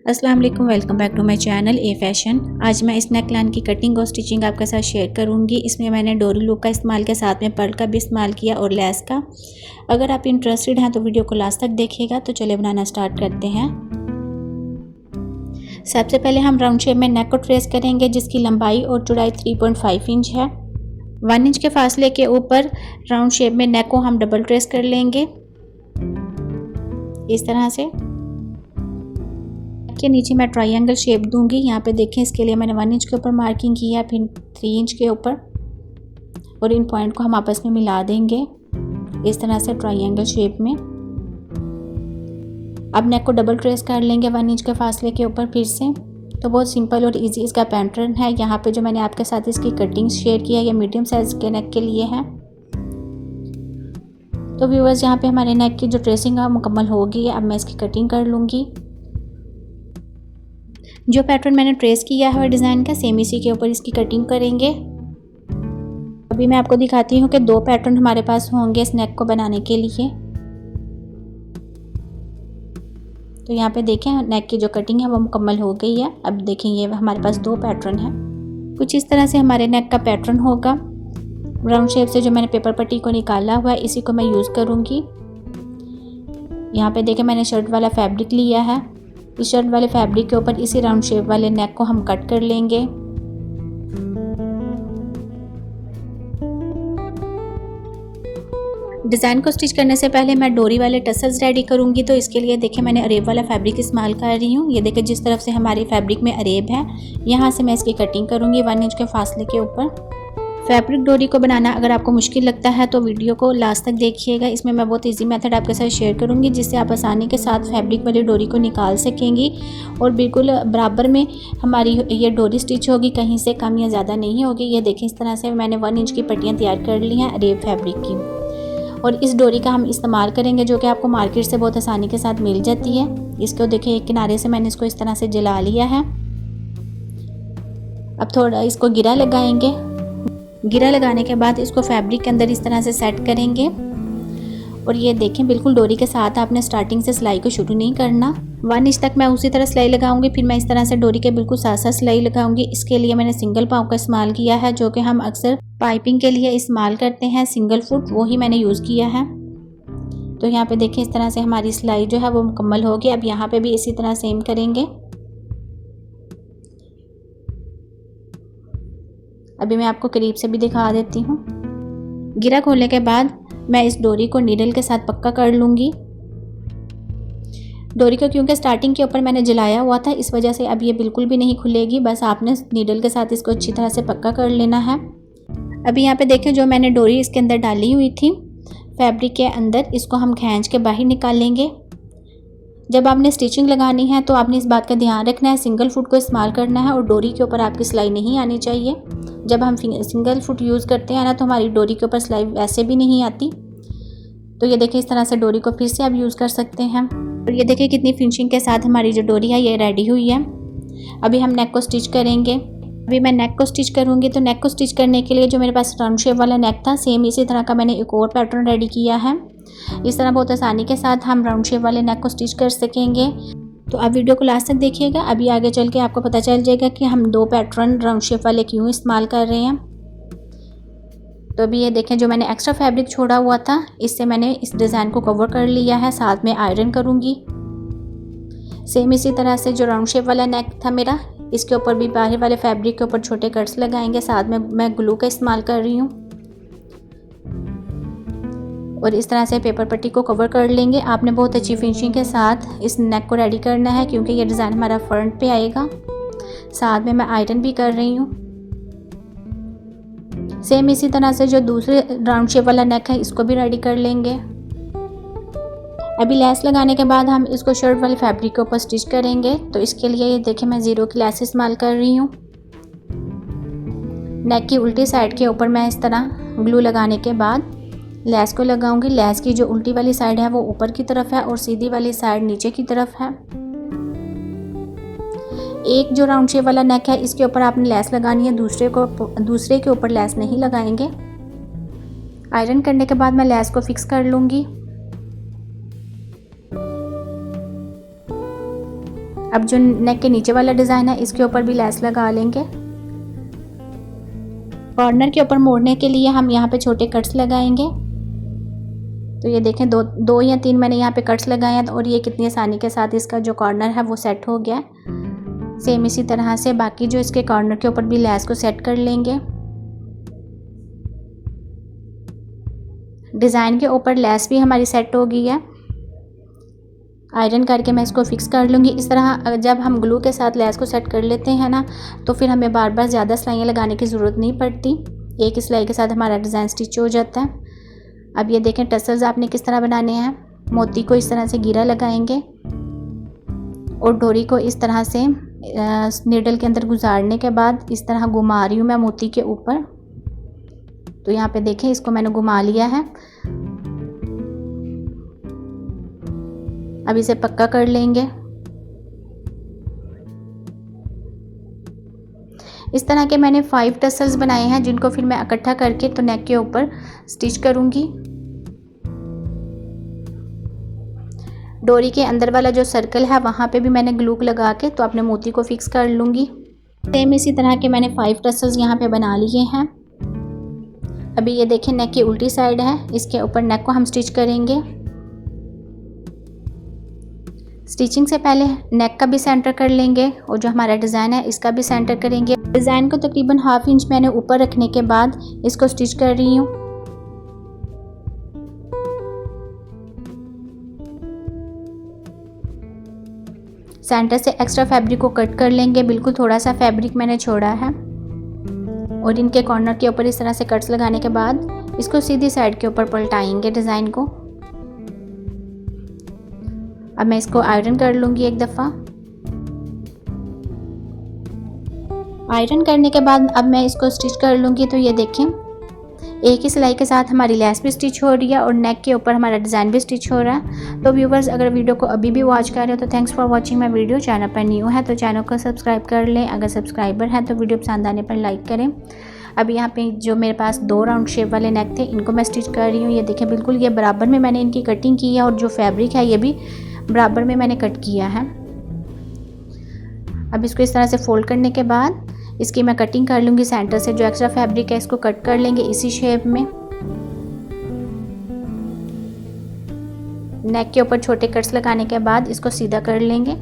अस्सलाम वालेकुम, welcome back to my channel a fashion. आज मैं इस नेक लाइन की कटिंग और स्टिचिंग आपके साथ शेयर करूंगी। इसमें मैंने डोरी लूप का इस्तेमाल किया, साथ में पर्ल का भी इस्तेमाल किया और लेस का। अगर आप इंटरेस्टेड हैं तो वीडियो को लास्ट तक देखिएगा। तो चलिए बनाना स्टार्ट करते हैं। सबसे पहले हम राउंड शेप में नेक को ट्रेस करेंगे, जिसकी लंबाई और चौड़ाई 3.5 इंच है। 1 इंच के फासले के ऊपर राउंड शेप में नेक को हम डबल ट्रेस कर लेंगे इस तरह से। के नीचे मैं ट्रायंगल शेप दूंगी। यहाँ पे देखें, इसके लिए मैंने 1 इंच के ऊपर मार्किंग की है, फिर 3 इंच के ऊपर, और इन पॉइंट को हम आपस में मिला देंगे इस तरह से ट्रायंगल शेप में। अब नेक को डबल ट्रेस कर लेंगे 1 इंच के फासले के ऊपर फिर से। तो बहुत सिंपल और इजी इसका पैटर्न है। यहाँ पे जो मैंने आपके साथ इसकी कटिंग शेयर किया है, ये मीडियम साइज के नेक के लिए है। तो व्यूअर्स, यहाँ पे हमारे नेक की जो ट्रेसिंग है मुकम्मल हो गई है। अब मैं इसकी कटिंग कर लूँगी। जो पैटर्न मैंने ट्रेस किया है डिज़ाइन का, सेम इसी के ऊपर इसकी कटिंग करेंगे। अभी मैं आपको दिखाती हूँ कि 2 पैटर्न हमारे पास होंगे इस नेक को बनाने के लिए। तो यहाँ पे देखें, नेक की जो कटिंग है वो मुकम्मल हो गई है। अब देखें, ये हमारे पास 2 पैटर्न है। कुछ इस तरह से हमारे नेक का पैटर्न होगा। राउंड शेप से जो मैंने पेपर पट्टी को निकाला हुआ है, इसी को मैं यूज़ करूँगी। यहाँ पे देखें, मैंने शर्ट वाला फैब्रिक लिया है। इस शर्ट वाले फैब्रिक के ऊपर इसी राउंड शेप वाले नेक को हम कट कर लेंगे। डिज़ाइन को स्टिच करने से पहले मैं डोरी वाले टसल्स रेडी करूंगी। तो इसके लिए देखिए, मैंने अरेब वाला फैब्रिक इस्तेमाल कर रही हूँ। ये देखिए, जिस तरफ से हमारे फैब्रिक में अरेब है, यहाँ से मैं इसकी कटिंग करूँगी 1 इंच के फासले के ऊपर। फैब्रिक डोरी को बनाना अगर आपको मुश्किल लगता है तो वीडियो को लास्ट तक देखिएगा। इसमें मैं बहुत इजी मेथड आपके साथ शेयर करूंगी, जिससे आप आसानी के साथ फैब्रिक वाली डोरी को निकाल सकेंगी और बिल्कुल बराबर में हमारी ये डोरी स्टिच होगी, कहीं से कम या ज़्यादा नहीं होगी। ये देखें, इस तरह से मैंने 1 इंच की पट्टियाँ तैयार कर ली हैं अरेब फैब्रिक की, और इस डोरी का हम इस्तेमाल करेंगे जो कि आपको मार्केट से बहुत आसानी के साथ मिल जाती है। इसको देखिए, एक किनारे से मैंने इसको इस तरह से जला लिया है। अब थोड़ा इसको गिरा लगाएंगे। गिरा लगाने के बाद इसको फैब्रिक के अंदर इस तरह से सेट करेंगे। और ये देखें, बिल्कुल डोरी के साथ आपने स्टार्टिंग से सिलाई को शुरू नहीं करना। 1 इंच तक मैं उसी तरह सिलाई लगाऊंगी, फिर मैं इस तरह से डोरी के बिल्कुल साथ साथ सिलाई लगाऊंगी। इसके लिए मैंने सिंगल पाव का इस्तेमाल किया है, जो कि हम अक्सर पाइपिंग के लिए इस्तेमाल करते हैं। सिंगल फुट वो ही मैंने यूज़ किया है। तो यहाँ पे देखें, इस तरह से हमारी सिलाई जो है वो मुकम्मल होगी। अब यहाँ पे भी इसी तरह सेम करेंगे। अभी मैं आपको करीब से भी दिखा देती हूँ। गिरा खोलने के बाद मैं इस डोरी को नीडल के साथ पक्का कर लूँगी। डोरी को क्योंकि स्टार्टिंग के ऊपर मैंने जलाया हुआ था, इस वजह से अब ये बिल्कुल भी नहीं खुलेगी। बस आपने नीडल के साथ इसको अच्छी तरह से पक्का कर लेना है। अभी यहाँ पे देखें, जो मैंने डोरी इसके अंदर डाली हुई थी फैब्रिक के अंदर, इसको हम खींच के बाहर निकालेंगे। जब आपने स्टिचिंग लगानी है तो आपने इस बात का ध्यान रखना है, सिंगल फुट को इस्तेमाल करना है और डोरी के ऊपर आपकी सिलाई नहीं आनी चाहिए। जब हम सिंगल फुट यूज़ करते हैं ना, तो हमारी डोरी के ऊपर सिलाई वैसे भी नहीं आती। तो ये देखिए, इस तरह से डोरी को फिर से आप यूज़ कर सकते हैं। और ये देखिए, कितनी फिनिशिंग के साथ हमारी जो डोरी है ये रेडी हुई है। अभी हम नेक को स्टिच करेंगे। अभी मैं नेक को स्टिच करूँगी। तो नेक को स्टिच करने के लिए जो मेरे पास राउंड शेप वाला नेक था, सेम इसी तरह का मैंने एक और पैटर्न रेडी किया है। इस तरह बहुत आसानी के साथ हम राउंड शेप वाले नेक को स्टिच कर सकेंगे। तो आप वीडियो को लास्ट तक देखिएगा। अभी आगे चल के आपको पता चल जाएगा कि हम 2 पैटर्न राउंड शेप वाले क्यों इस्तेमाल कर रहे हैं। तो अभी ये देखें, जो मैंने एक्स्ट्रा फैब्रिक छोड़ा हुआ था, इससे मैंने इस डिज़ाइन को कवर कर लिया है। साथ में आयरन करूँगी। सेम इसी तरह से जो राउंड शेप वाला नेक था मेरा, इसके ऊपर भी बाहर वाले फैब्रिक के ऊपर छोटे कट्स लगाएंगे। साथ में मैं ग्लू का इस्तेमाल कर रही हूँ और इस तरह से पेपर पट्टी को कवर कर लेंगे। आपने बहुत अच्छी फिनिशिंग के साथ इस नेक को रेडी करना है, क्योंकि ये डिज़ाइन हमारा फ्रंट पे आएगा। साथ में मैं आयरन भी कर रही हूँ। सेम इसी तरह से जो दूसरे राउंड शेप वाला नेक है, इसको भी रेडी कर लेंगे। अभी लेस लगाने के बाद हम इसको शर्ट वाले फैब्रिक के ऊपर स्टिच करेंगे। तो इसके लिए ये देखिए, मैं 0 की लेस इस्तेमाल कर रही हूँ। नेक की उल्टी साइड के ऊपर मैं इस तरह ग्लू लगाने के बाद लेस को लगाऊंगी। लेस की जो उल्टी वाली साइड है वो ऊपर की तरफ है और सीधी वाली साइड नीचे की तरफ है। एक जो राउंड शेप वाला नेक है, इसके ऊपर आपने लेस लगानी है, दूसरे के ऊपर लेस नहीं लगाएंगे। आयरन करने के बाद मैं लेस को फिक्स कर लूँगी। अब जो नेक के नीचे वाला डिज़ाइन है इसके ऊपर भी लेस लगा लेंगे। कॉर्नर के ऊपर मोड़ने के लिए हम यहाँ पे छोटे कट्स लगाएंगे। तो ये देखें दो या तीन मैंने यहाँ पे कट्स लगाए हैं और ये कितनी आसानी के साथ इसका जो कॉर्नर है वो सेट हो गया। सेम इसी तरह से बाकी जो इसके कॉर्नर के ऊपर भी लेस को सेट कर लेंगे। डिज़ाइन के ऊपर लेस भी हमारी सेट हो गई है। आयरन करके मैं इसको फिक्स कर लूँगी। इस तरह जब हम ग्लू के साथ लेस को सेट कर लेते हैं ना, तो फिर हमें बार बार ज़्यादा सिलाइयाँ लगाने की ज़रूरत नहीं पड़ती। एक सिलाई के साथ हमारा डिज़ाइन स्टिच हो जाता है। अब ये देखें टसल्स आपने किस तरह बनाने हैं। मोती को इस तरह से गिरा लगाएंगे और डोरी को इस तरह से नीडल के अंदर गुजारने के बाद इस तरह घुमा रही हूँ मैं मोती के ऊपर। तो यहाँ पे देखें इसको मैंने घुमा लिया है। अब इसे पक्का कर लेंगे। इस तरह के मैंने 5 टसल्स बनाए हैं जिनको फिर मैं इकट्ठा करके तो नेक के ऊपर स्टिच करूंगी। डोरी के अंदर वाला जो सर्कल है वहाँ पे भी मैंने ग्लू लगा के तो अपने मोती को फिक्स कर लूँगी। सेम इसी तरह के मैंने 5 टसल्स यहाँ पे बना लिए हैं। अभी ये देखें नेक की उल्टी साइड है, इसके ऊपर नेक को हम स्टिच करेंगे। स्टिचिंग से पहले नेक का भी सेंटर कर लेंगे और जो हमारा डिज़ाइन है इसका भी सेंटर करेंगे। डिज़ाइन को तकरीबन ½ इंच मैंने ऊपर रखने के बाद इसको स्टिच कर रही हूँ। सेंटर से एक्स्ट्रा फैब्रिक को कट कर लेंगे। बिल्कुल थोड़ा सा फैब्रिक मैंने छोड़ा है और इनके कॉर्नर के ऊपर इस तरह से कट्स लगाने के बाद इसको सीधी साइड के ऊपर पलटाएंगे डिज़ाइन को। अब मैं इसको आयरन कर लूँगी एक दफ़ा। आयरन करने के बाद अब मैं इसको स्टिच कर लूँगी। तो ये देखें एक ही सिलाई के साथ हमारी लेस भी स्टिच हो रही है और नेक के ऊपर हमारा डिज़ाइन भी स्टिच हो रहा है। तो व्यूवर्स अगर वीडियो को अभी भी वॉच कर रहे हो तो thanks for watching my video. Channel पर न्यू है तो चैनल को सब्सक्राइब कर लें। अगर सब्सक्राइबर हैं तो वीडियो पसंद आने पर लाइक करें। अब यहाँ पे जो मेरे पास 2 राउंड शेप वाले नेक थे इनको मैं स्टिच कर रही हूँ। ये देखें बिल्कुल ये बराबर में मैंने इनकी कटिंग की है और जो फैब्रिक है ये भी बराबर में मैंने कट किया है। अब इसको इस तरह से फोल्ड करने के बाद इसकी मैं कटिंग कर लूँगी। सेंटर से जो एक्स्ट्रा फैब्रिक है इसको कट कर लेंगे इसी शेप में। नेक के ऊपर छोटे कट्स लगाने के बाद इसको सीधा कर लेंगे।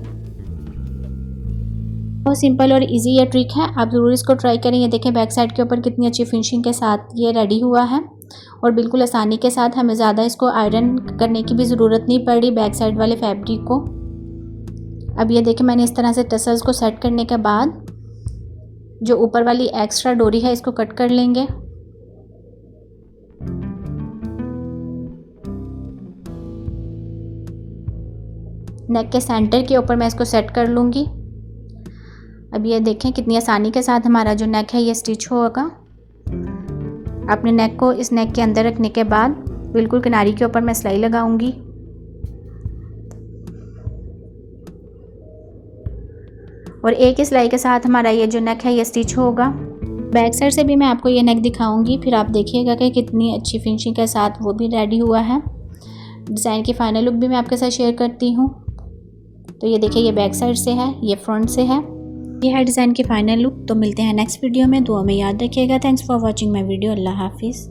बहुत सिंपल और इजी ये ट्रिक है, आप ज़रूर इसको ट्राई करें। ये देखें बैक साइड के ऊपर कितनी अच्छी फिनिशिंग के साथ ये रेडी हुआ है और बिल्कुल आसानी के साथ हमें ज़्यादा इसको आयरन करने की भी ज़रूरत नहीं पड़ी बैक साइड वाले फैब्रिक को। अब ये देखें मैंने इस तरह से टसल्स को सेट करने के बाद जो ऊपर वाली एक्स्ट्रा डोरी है इसको कट कर लेंगे। नेक के सेंटर के ऊपर मैं इसको सेट कर लूँगी। अब ये देखें कितनी आसानी के साथ हमारा जो नेक है ये स्टिच होगा। अपने नेक को इस नेक के अंदर रखने के बाद बिल्कुल किनारी के ऊपर मैं सिलाई लगाऊंगी और एक ही सिलाई के साथ हमारा ये जो नेक है ये स्टिच होगा। बैक साइड से भी मैं आपको ये नेक दिखाऊंगी, फिर आप देखिएगा कि कितनी अच्छी फिनिशिंग के साथ वो भी रेडी हुआ है। डिज़ाइन की फाइनल लुक भी मैं आपके साथ शेयर करती हूँ। तो ये देखिए ये बैक साइड से है, ये फ्रंट से है। ये है डिज़ाइन की फाइनल लुक। तो मिलते हैं नेक्स्ट वीडियो में। दुआ में याद रखिएगा। Thanks for watching my video. अल्लाह हाफिज़।